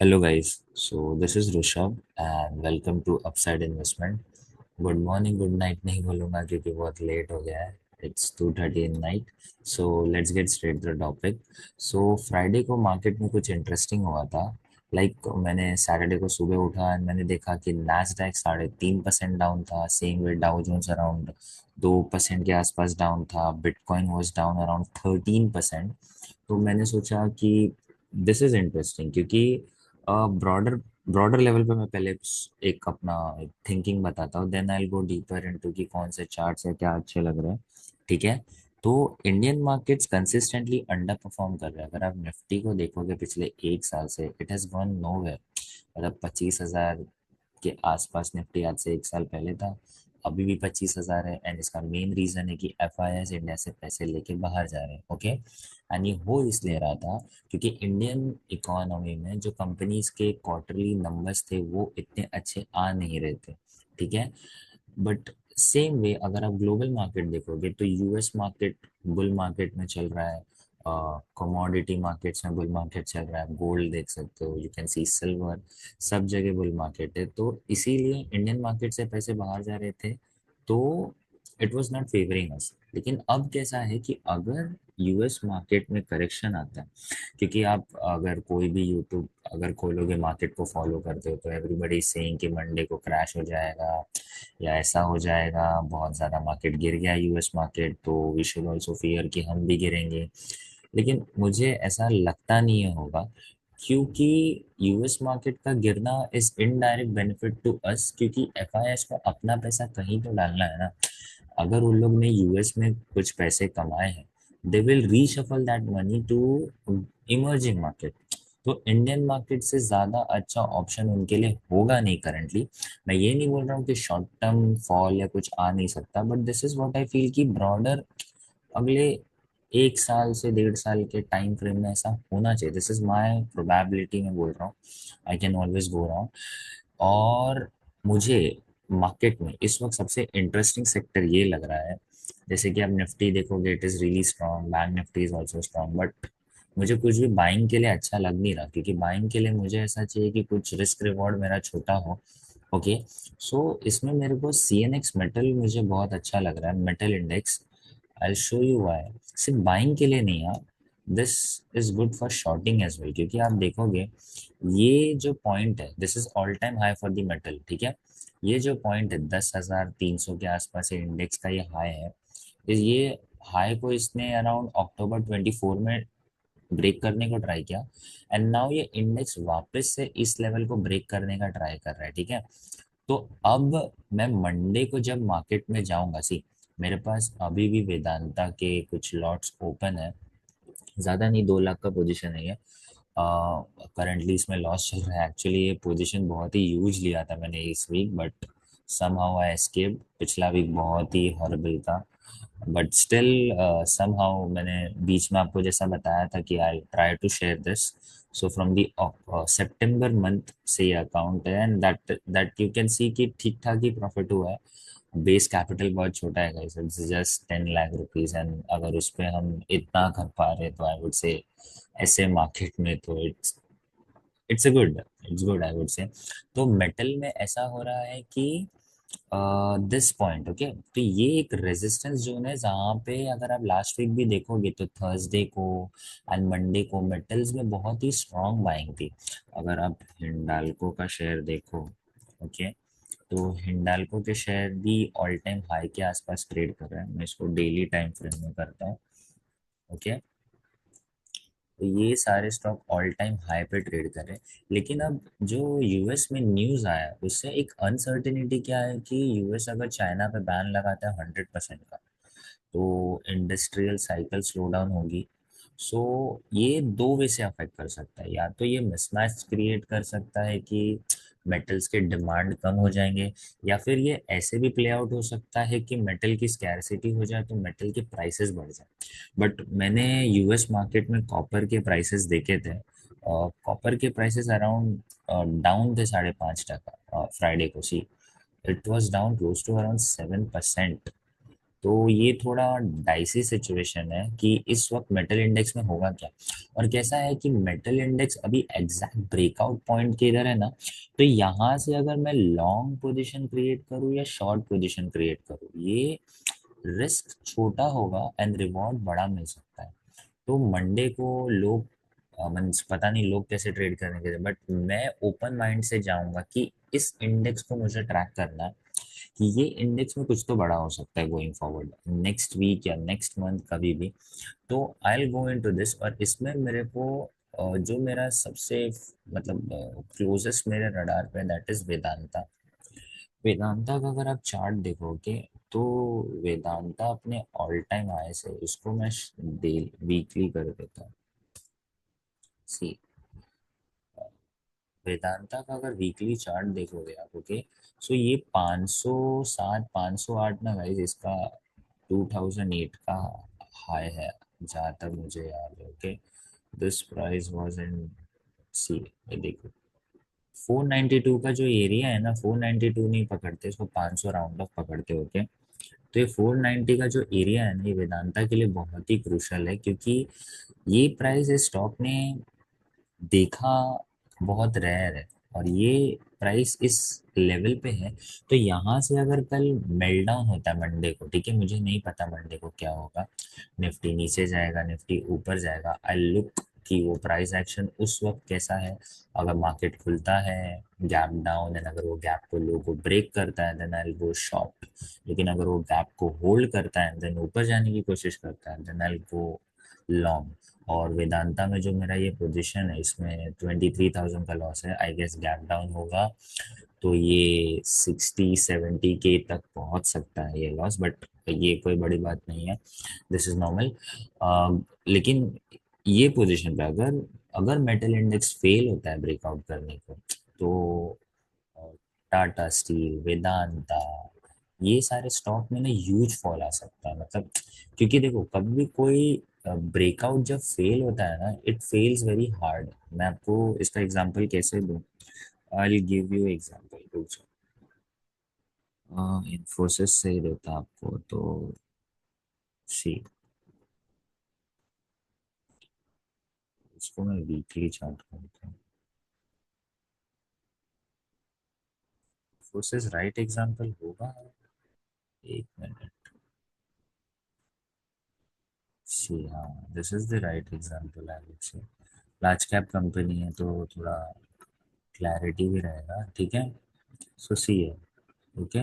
Hello guys, so this is Rishabh and welcome to Upside Investment. Good morning good night नहीं बोलूँगा क्योंकि बहुत late हो गया है। It's 2:30 in night. So let's get straight the topic. So Friday को market में कुछ इंटरेस्टिंग हुआ था। मैंने सैटरडे को सुबह उठा एंड मैंने देखा कि नैस्डैक 3.5% डाउन था। Same way Dow Jones around 2% के आसपास डाउन था। Bitcoin was down around 13%। तो मैंने सोचा कि दिस इज इंटरेस्टिंग क्योंकि ब्रॉडर ब्रॉडर लेवल पे मैं पहले एक अपना थिंकिंग बताता हूँ, then I go deeper into कि कौन से चार्ट्स है क्या अच्छे लग रहे हैं। ठीक है। तो Indian markets consistently under perform कर रहे हैं। अगर आप निफ्टी को देखोगे पिछले एक साल से इट हैज गॉन नोवेयर। मतलब 25,000 के आसपास निफ्टी आज से एक साल पहले था, अभी भी 25,000 है। एंड इसका मेन रीजन है कि एफ आई एस इंडिया से पैसे लेके बाहर जा रहे हैं। ओके। एंड ये हो इसलिए रहा था क्योंकि इंडियन इकोनॉमी में जो कंपनीज के क्वार्टरली नंबर्स थे वो इतने अच्छे आ नहीं रहे थे। ठीक है। बट सेम वे अगर आप ग्लोबल मार्केट देखोगे तो यूएस मार्केट बुल मार्केट में चल रहा है। कमोडिटी मार्केट्स में बुल मार्केट चल रहा है। गोल्ड देख सकते हो, यू कैन सी सिल्वर, सब जगह बुल मार्केट है। तो इसीलिए इंडियन मार्केट से पैसे बाहर जा रहे थे। तो इट वाज नॉट फेवरिंग अस। लेकिन अब कैसा है कि अगर यूएस मार्केट में करेक्शन आता है, क्योंकि आप अगर कोई भी यूट्यूब अगर खोलोगे मार्केट को फॉलो करते हो तो एवरीबडी सेइंग कि मंडे को क्रैश हो जाएगा या ऐसा हो जाएगा, बहुत ज़्यादा मार्केट गिर गया यूएस मार्केट तो वी शुड ऑल्सो फियर कि हम भी गिरेंगे। लेकिन मुझे ऐसा लगता नहीं है होगा, क्योंकि यूएस मार्केट का गिरना is indirect benefit to us, क्योंकि एफआईएस को अपना पैसा कहीं तो डालना है ना। अगर उन लोग ने यूएस में कुछ पैसे कमाए हैं, they will reshuffle that money to emerging market. तो इंडियन मार्केट से ज़्यादा अच्छा ऑप्शन उनके लिए होगा नहीं करंटली। मैं ये नहीं बोल रहा हूँ कि शॉर्ट टर्म फॉल या कुछ आ नहीं सकता, but this is what I feel कि ब्रॉडर अगले एक साल से 1.5 साल के टाइम फ्रेम में ऐसा होना चाहिए। दिस इज माई प्रोबेबिलिटी, मैं बोल रहा हूँ। I can always go wrong. और मुझे मार्केट में इस वक्त सबसे इंटरेस्टिंग सेक्टर ये लग रहा है, जैसे कि आप निफ्टी देखोगे it is really strong, bank Nifty is also strong, but मुझे कुछ भी बाइंग के लिए अच्छा लग नहीं रहा, क्योंकि बाइंग के लिए मुझे ऐसा चाहिए कि कुछ रिस्क रिवॉर्ड मेरा छोटा हो। ओके। सो इसमें मेरे को सी एन एक्स मेटल मुझे बहुत अच्छा लग रहा है, metal index. I show you why. सिर्फ बाइंग के लिए नहीं यार, this is good for shorting as well, क्योंकि आप देखोगे ये जो पॉइंट है this is all time high for the metal. ठीक है। ये जो पॉइंट है 10,300 के आसपास इंडेक्स का ये हाई है। ये हाई को इसने अराउंड अक्टूबर 24 में ब्रेक करने को ट्राई किया। एंड नाउ ये इंडेक्स वापस से इस लेवल को ब्रेक करने का ट्राई कर रहा है। ठीक है। तो अब मैं मंडे को जब मार्केट में जाऊंगा, सी मेरे पास अभी भी वेदांता के कुछ लॉट्स ओपन है। ज़्यादा नहीं, 2 लाख का पोजीशन है ये। करंटली इसमें लॉस चल रहा है। एक्चुअली ये पोजीशन बहुत ही यूज लिया था मैंने इस week, but somehow I escape. पिछला वीक बहुत ही हॉरिबल था, बट स्टिल समहाउ मैंने बीच में आपको जैसा बताया था कि I try to share this. So from the September month से ये अकाउंट है, and that that you can see कि ठीक ठाक ही प्रॉफिट हुआ है। बेस कैपिटल बहुत छोटा है guys, it's just 10 lakh rupees, and अगर उस पे हम इतना कर पा रहे हैं तो आई वुड से ऐसे मार्केट में तो it's it's good I would say. तो मेटल में ऐसा हो रहा है कि दिस पॉइंट ओके, तो ये एक रेजिस्टेंस जोन है जहाँ पे अगर आप लास्ट वीक भी देखोगे तो थर्सडे को एंड मंडे को मेटल्स में बहुत ही स्ट्रांग बाइंग थी। अगर आप हिंडाल्को का शेयर देखो, ओके, तो हिंडाल्को के शेयर भी ऑल टाइम हाई के आसपास ट्रेड कर रहे हैं। मैं इसको डेली टाइम फ्रेम में करता हूँ। ओके। तो ये सारे स्टॉक ऑल टाइम हाई पे ट्रेड कर रहे हैं। लेकिन अब जो यूएस में न्यूज़ आया उससे एक अनसर्टेनिटी क्या है कि यूएस अगर चाइना पे बैन लगाता है 100% का, तो इंडस्ट्रियल साइकिल स्लो डाउन होगी। सो ये दो वे से अफेक्ट कर सकता है। या तो ये मिसमैच क्रिएट कर सकता है कि मेटल्स के डिमांड कम हो जाएंगे, या फिर ये ऐसे भी प्ले आउट हो सकता है कि मेटल की स्कैरसिटी हो जाए तो मेटल के प्राइसेस बढ़ जाए। बट मैंने यूएस मार्केट में कॉपर के प्राइसेस देखे थे। कॉपर के प्राइसेस अराउंड डाउन थे 5.5% फ्राइडे को। See it was down close to around 7%। तो ये थोड़ा डाइसी सिचुएशन है कि इस वक्त मेटल इंडेक्स में होगा क्या। और कैसा है कि मेटल इंडेक्स अभी एग्जैक्ट ब्रेकआउट पॉइंट के इधर है ना, तो यहाँ से अगर मैं लॉन्ग पोजीशन क्रिएट करूँ या शॉर्ट पोजीशन क्रिएट करूँ, ये रिस्क छोटा होगा एंड रिवॉर्ड बड़ा मिल सकता है। तो मंडे को लोग मीन्स पता नहीं लोग कैसे ट्रेड करेंगे, बट मैं ओपन माइंड से जाऊंगा कि इस इंडेक्स को मुझे ट्रैक करना है कि ये इंडेक्स में कुछ तो बड़ा हो सकता है गोइंग फॉरवर्ड नेक्स्ट वीक या नेक्स्ट मंथ कभी भी। तो I will go into this, और इसमें मेरे को जो मेरा सबसे मतलब क्लोजेस्ट मेरे रडार पे दैट इज वेदांता। वेदांता का अगर आप चार्ट देखोगे तो वेदांता अपने ऑल टाइम हाई से इसको मैं डे वीकली कर देता हूँ। सी वेदांता का अगर वीकली चार्ट देखोगे आप, ओके, सो ये 507 508 ना गाइस, इसका 2008 का हाई है जहाँ तक मुझे याद है। Okay, this price was in, see ये देखो 492 का जो एरिया है ना, 492 नहीं पकड़ते इसको, 500 राउंड ऑफ पकड़ते होके। तो ये 490 का जो एरिया है ना, ये वेदांता के लिए बहुत ही क्रूशल है, क्योंकि ये प्राइस इस स्टॉक ने देखा बहुत रेयर है, और ये प्राइस इस लेवल पे है। तो यहाँ से अगर कल मेल्ट डाउन होता है मंडे को, ठीक है, मुझे नहीं पता मंडे को क्या होगा, निफ्टी नीचे जाएगा निफ्टी ऊपर जाएगा, आई लुक कि वो प्राइस एक्शन उस वक्त कैसा है। अगर मार्केट खुलता है गैप डाउन एंड अगर वो गैप को लो को ब्रेक करता है देन आई गो शॉर्ट, लेकिन अगर वो गैप को होल्ड करता है देन ऊपर जाने की कोशिश करता है देन आई गो लॉन्ग। और वेदांता में जो मेरा ये पोजीशन है इसमें 23,000 का लॉस है, आई गेस गैप डाउन होगा तो ये 60-70 के तक पहुंच सकता है ये लॉस, बट ये कोई बड़ी बात नहीं है, दिस इज नॉर्मल। लेकिन ये पोजीशन पे अगर अगर मेटल इंडेक्स फेल होता है ब्रेकआउट करने को, तो टाटा स्टील, वेदांता, ये सारे स्टॉक में ना ह्यूज फॉल आ सकता है। मतलब क्योंकि देखो कभी भी कोई ब्रेकआउट जब फेल होता है ना, इट फेल्स वेरी हार्ड। मैं आपको इसका एग्जांपल कैसे दूं, I will give you example. Infosys से ही देता आपको तो सी, इसको मैं वीकली चार्ट करता हूँ। इन्फोसिस राइट एग्जांपल होगा, एक मिनट। सी हाँ, this is the right example I would say. Large cap company है तो थोड़ा क्लैरिटी भी रहेगा, ठीक है। सो सी है, ओके,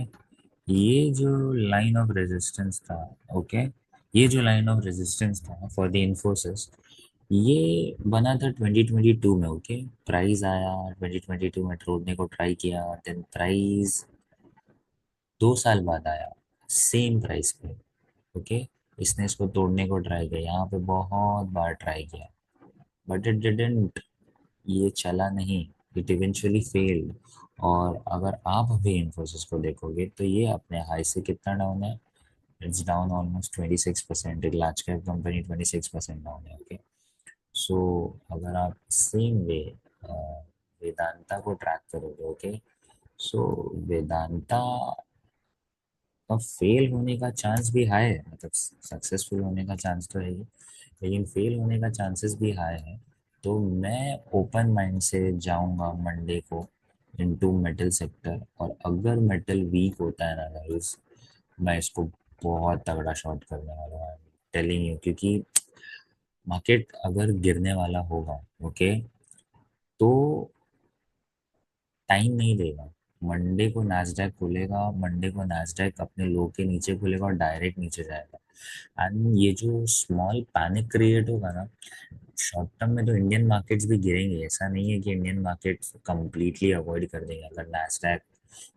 ये जो लाइन ऑफ रेजिस्टेंस था, ओके, ये जो लाइन ऑफ रेजिस्टेंस था फॉर द इन्फोसिस, ये बना था 2022 में। ओके, प्राइस आया 2022 में, तोड़ने को ट्राई किया, देन प्राइस 2 साल बाद आया सेम प्राइस पे। ओके, इसने इसको तोड़ने को ट्राई किया, यहाँ पे बहुत बार ट्राई किया, बट इट डिडंट, ये चला नहीं, इट इवेंचुअली फेल्ड। और अगर आप अभी इन्फोसिस को देखोगे तो ये अपने हाई से कितना डाउन है, इट्स डाउन ऑलमोस्ट 26%, एक लार्ज कैप कंपनी 26% डाउन है। ओके, सो अगर आप सेम वे वेदांता को ट्रैक करोगे, ओके, सो वेदांता का फेल होने का चांस भी हाई है, मतलब सक्सेसफुल होने का चांस तो है ही, लेकिन फेल होने का चांसेस भी हाई है। तो मैं ओपन माइंड से जाऊंगा मंडे को इनटू मेटल सेक्टर, और अगर मेटल वीक होता है ना गाइस, मैं इसको बहुत तगड़ा शॉर्ट करने वाला हूँ टेलिंग यू, क्योंकि मार्केट अगर गिरने वाला होगा, ओके, तो टाइम नहीं देगा। मंडे को नैस्डैक खुलेगा, मंडे को नैस्डैक अपने लो के नीचे खुलेगा और डायरेक्ट नीचे जाएगा। एंड ये जो स्मॉल पैनिक क्रिएट होगा ना, शॉर्ट टर्म में तो इंडियन मार्केट्स भी गिरेंगे, ऐसा नहीं है कि इंडियन मार्केट्स कंप्लीटली अवॉइड कर देंगे। अगर नैस्डैक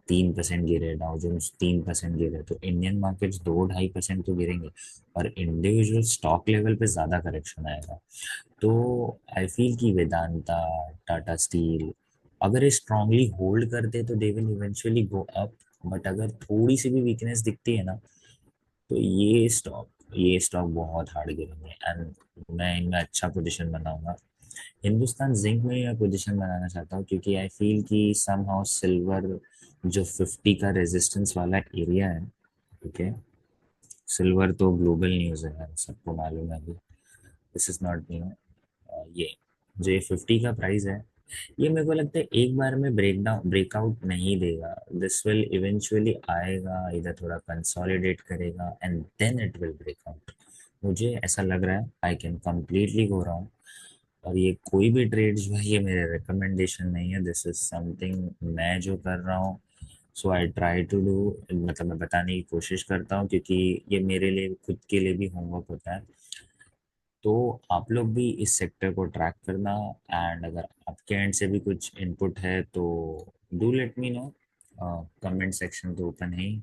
3% गिरे, डाउ जोन्स 3% गिरे, तो इंडियन मार्केट्स 2-2.5% तो गिरेंगे, और इंडिविजुअल स्टॉक लेवल पे ज़्यादा करेक्शन आएगा। तो आई फील कि वेदांता, टाटा स्टील, अगर ये स्ट्रांगली होल्ड करते तो they will eventually go up, but अगर थोड़ी सी भी वीकनेस दिखती है ना, तो ये स्टॉक बहुत हार्ड गिरेंगे, एंड मैं इनमें अच्छा पोजीशन बनाऊंगा। हिंदुस्तान जिंक में मैं पोजीशन बनाना चाहता हूँ, क्योंकि आई फील कि समहाउ सिल्वर जो 50 का रेजिस्टेंस वाला एरिया है, ठीक है, सिल्वर तो ग्लोबल न्यूज़ है यार, सबको मालूम है अभी। This is not new. ये जो ये 50 का प्राइस है, ये मेरे को लगता है एक बार में ब्रेकआउट नहीं देगा। दिस विल इवेंचुअली आएगा, इधर थोड़ा कंसोलिडेट करेगा and then it will break out. मुझे ऐसा लग रहा है, आई कैन कम्प्लीटली गो रहा हूँ। और ये कोई भी ट्रेड्स भाई, ये मेरे रिकमेंडेशन नहीं है, दिस इज समथिंग मैं जो कर रहा हूँ। सो आई ट्राई टू डू, मतलब मैं बताने की कोशिश करता हूँ, क्योंकि ये मेरे लिए खुद के लिए भी होमवर्क होता है। तो आप लोग भी इस सेक्टर को ट्रैक करना, एंड अगर आपके एंड से भी कुछ इनपुट है तो do let me know. Comment section तो ओपन है ही।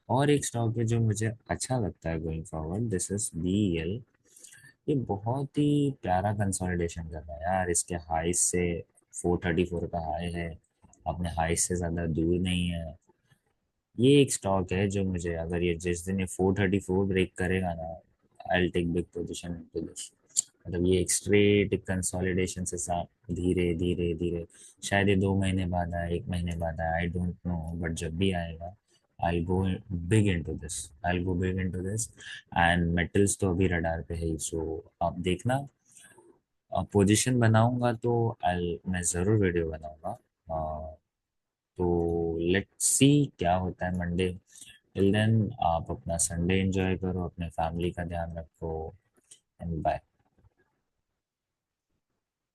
और एक स्टॉक है जो मुझे अच्छा लगता है going forward, this is BEL। ये बहुत ही प्यारा कंसोलिडेशन कर रहा है यार, इसके हाई से 434 का हाई है, अपने हाई से ज़्यादा दूर नहीं है। ये एक स्टॉक है जो मुझे, अगर ये जिस दिन ये 434 ब्रेक करेगा ना, I take big position into this. मतलब ये एक स्ट्रेट कंसोलिडेशन से साथ धीरे धीरे धीरे, शायद ये 2 महीने बाद आए, 1 महीने बाद आए, आई डोंट नो, बट जब भी आएगा I go big into this, I go big into this. And metals तो अभी रडार पे है ही, सो आप देखना। पोजीशन बनाऊंगा तो मैं ज़रूर वीडियो बनाऊंगा। तो लेट्स सी क्या होता है मंडे। टिल देन आप अपना संडे एंजॉय करो, अपने फैमिली का ध्यान रखो, एंड बाय।